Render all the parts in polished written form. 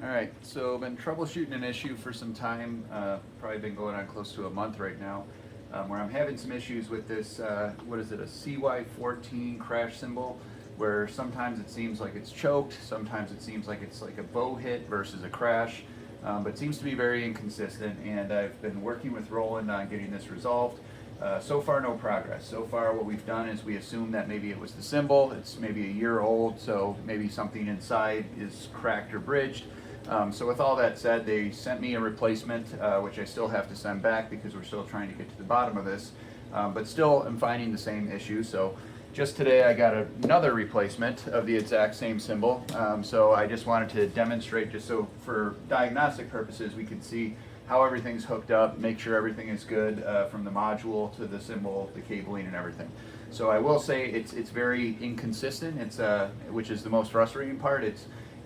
Alright, so I've been troubleshooting an issue for some time, probably been going on close to a month right now, where I'm having some issues with this, what is it, a CY14 crash cymbal, where sometimes it seems like it's choked, sometimes it seems like it's like a bow hit versus a crash, but it seems to be very inconsistent, and I've been working with Roland on getting this resolved. So far, no progress. So far, what we've done is we assume that maybe it was the cymbal. It's maybe a year old, so maybe something inside is cracked or bridged. So with all that said, they sent me a replacement, which I still have to send back because we're still trying to get to the bottom of this. But still, I'm finding the same issue. So just today, I got another replacement of the exact same cymbal. So I just wanted to demonstrate, just so for diagnostic purposes, we could see how everything's hooked up, make sure everything is good from the module to the cymbal, the cabling, and everything. So I will say it's very inconsistent. It's which is the most frustrating part.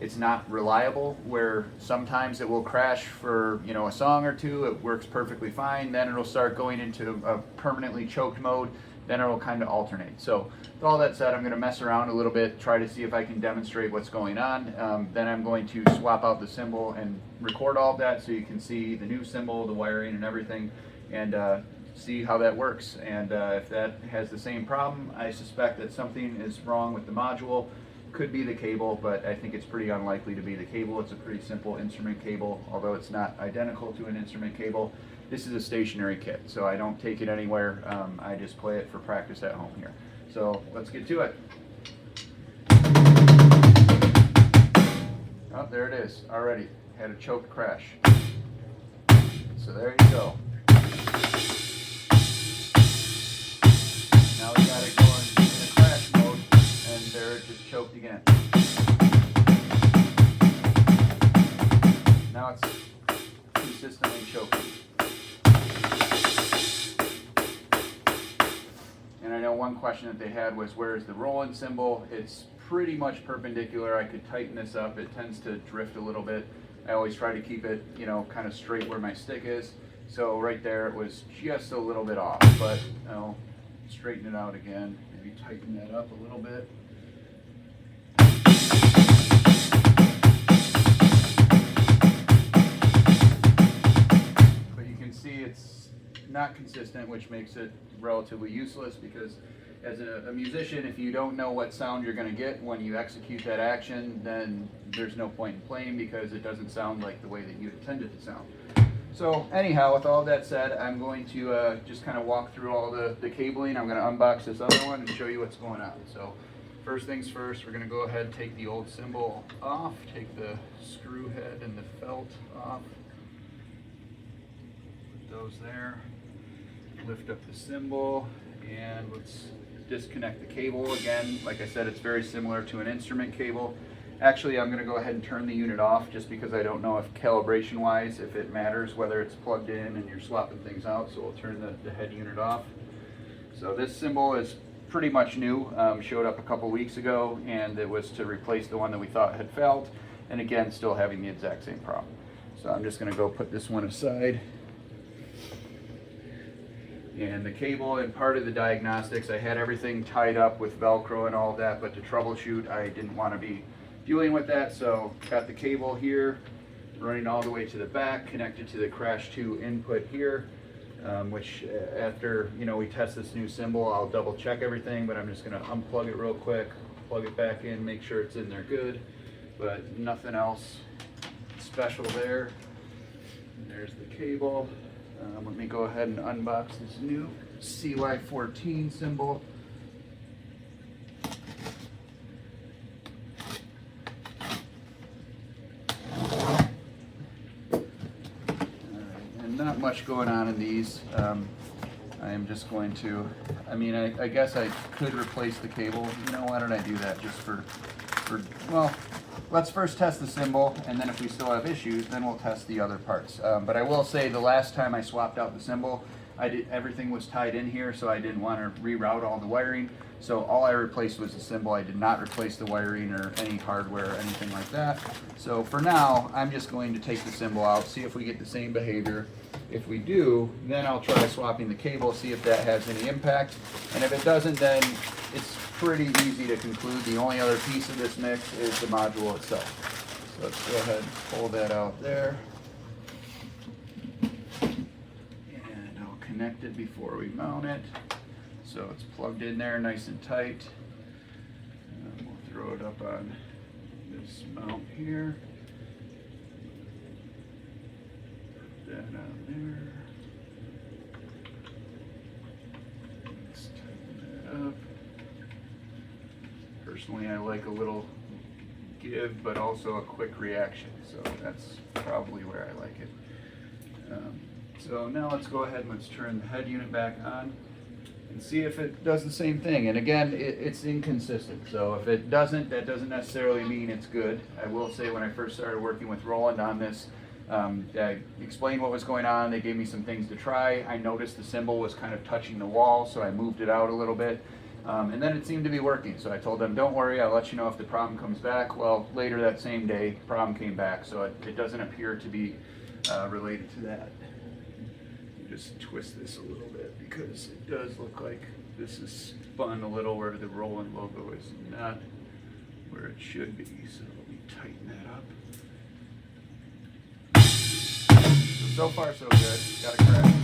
It's not reliable, where sometimes it will crash for a song or two. It works perfectly fine. Then it'll start going into a permanently choked mode. Then it'll kind of alternate. So with all that said, I'm going to mess around a little bit, try to see if I can demonstrate what's going on. Then I'm going to swap out the cymbal and record all of that so you can see the new cymbal, the wiring and everything, and see how that works. And if that has the same problem, I suspect that something is wrong with the module. Could be the cable, but I think it's pretty unlikely to be the cable. It's a pretty simple instrument cable, although it's not identical to an instrument cable. This is a stationary kit, so I don't take it anywhere. I just play it for practice at home here. So let's get to it. Oh, there it is, already. Had a choked crash. So there you go. Now we got it going in a crash mode, and there it just choked again. Now it's consistently choking. And I know one question that they had was, where is the Roland cymbal? It's pretty much perpendicular. I could tighten this up. It tends to drift a little bit. I always try to keep it, kind of straight where my stick is. So right there, it was just a little bit off, but I'll straighten it out again. Maybe tighten that up a little bit. But you can see it's not consistent, which makes it relatively useless, because as a musician, if you don't know what sound you're going to get when you execute that action, then there's no point in playing, because it doesn't sound like the way that you intend it to sound. So anyhow, with all that said, I'm going to just kind of walk through all the cabling. I'm going to unbox this other one and show you what's going on. So first things first, we're going to go ahead and take the old cymbal off, take the screw head and the felt off, put those there, lift up the cymbal, and let's disconnect the cable. Again, like I said, it's very similar to an instrument cable. Actually, I'm going to go ahead and turn the unit off, just because I don't know if calibration wise if it matters whether it's plugged in and you're swapping things out. So we'll turn the head unit off. So this cymbal is pretty much new, showed up a couple weeks ago, and it was to replace the one that we thought had failed, and again, still having the exact same problem. So I'm just going to go put this one aside. And the cable and part of the diagnostics, I had everything tied up with Velcro and all of that, but to troubleshoot, I didn't want to be dealing with that. So got the cable here running all the way to the back, connected to the Crash 2 input here, which after we test this new cymbal, I'll double check everything, but I'm just going to unplug it real quick, plug it back in, make sure it's in there good, but nothing else special there. And there's the cable. Let me go ahead and unbox this new CY14 cymbal. And not much going on in these. I am just going to, I guess I could replace the cable. Why don't I do that just for well, let's first test the cymbal, and then if we still have issues, then we'll test the other parts. But I will say, the last time I swapped out the cymbal, everything was tied in here, so I didn't want to reroute all the wiring. So all I replaced was the cymbal. I did not replace the wiring or any hardware or anything like that. So for now, I'm just going to take the cymbal out, see if we get the same behavior. If we do, then I'll try swapping the cable, see if that has any impact. And if it doesn't, then it's pretty easy to conclude the only other piece of this mix is the module itself. So let's go ahead and pull that out there. And I'll connect it before we mount it. So it's plugged in there nice and tight. And we'll throw it up on this mount here. Put that on there. Let's tighten that up. Personally, I like a little give, but also a quick reaction. So that's probably where I like it. So now let's go ahead and let's turn the head unit back on and see if it does the same thing. And again, it's inconsistent. So if it doesn't, that doesn't necessarily mean it's good. I will say when I first started working with Roland on this, I explained what was going on. They gave me some things to try. I noticed the cymbal was kind of touching the wall, so I moved it out a little bit. And then it seemed to be working. So I told them, don't worry, I'll let you know if the problem comes back. Well, later that same day, problem came back. So it doesn't appear to be related to that. Just twist this a little bit because it does look like this is spun a little where the Roland logo is not where it should be. So let me tighten that up. So far so good. Got a crack.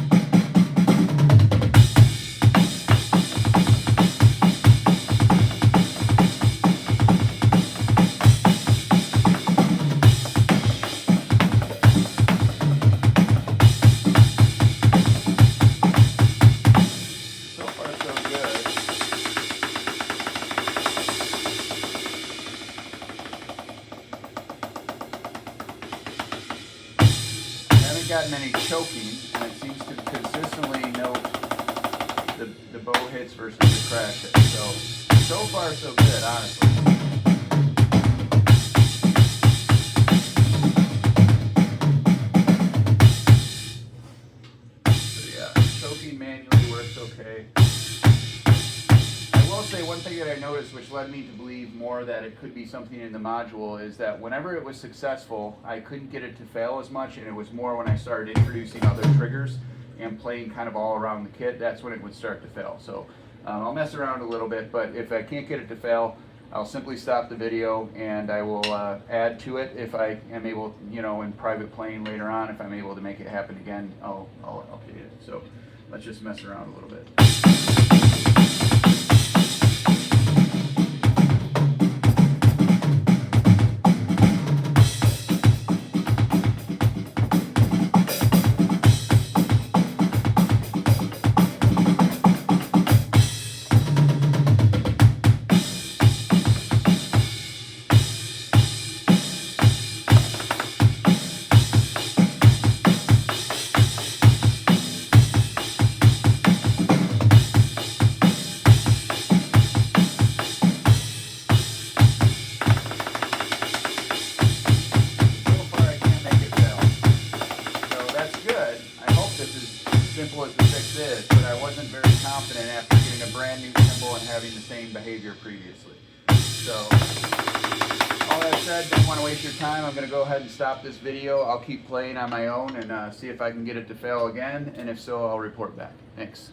Gotten any choking, and it seems to consistently note the bow hits versus the crash hits. So far so good, honestly. So yeah, choking manually works okay. I will say one thing that I noticed, which led me to believe more that it could be something in the module, is that whenever it was successful, I couldn't get it to fail as much, and it was more when I started introducing other triggers and playing kind of all around the kit, that's when it would start to fail. So I'll mess around a little bit, but if I can't get it to fail, I'll simply stop the video and I will add to it if I am able, in private playing later on, if I'm able to make it happen again, I'll update it. So let's just mess around a little bit. Simple as the fix is, but I wasn't very confident after getting a brand new cymbal and having the same behavior previously. So, all that said, don't want to waste your time. I'm going to go ahead and stop this video. I'll keep playing on my own and see if I can get it to fail again, and if so, I'll report back. Thanks.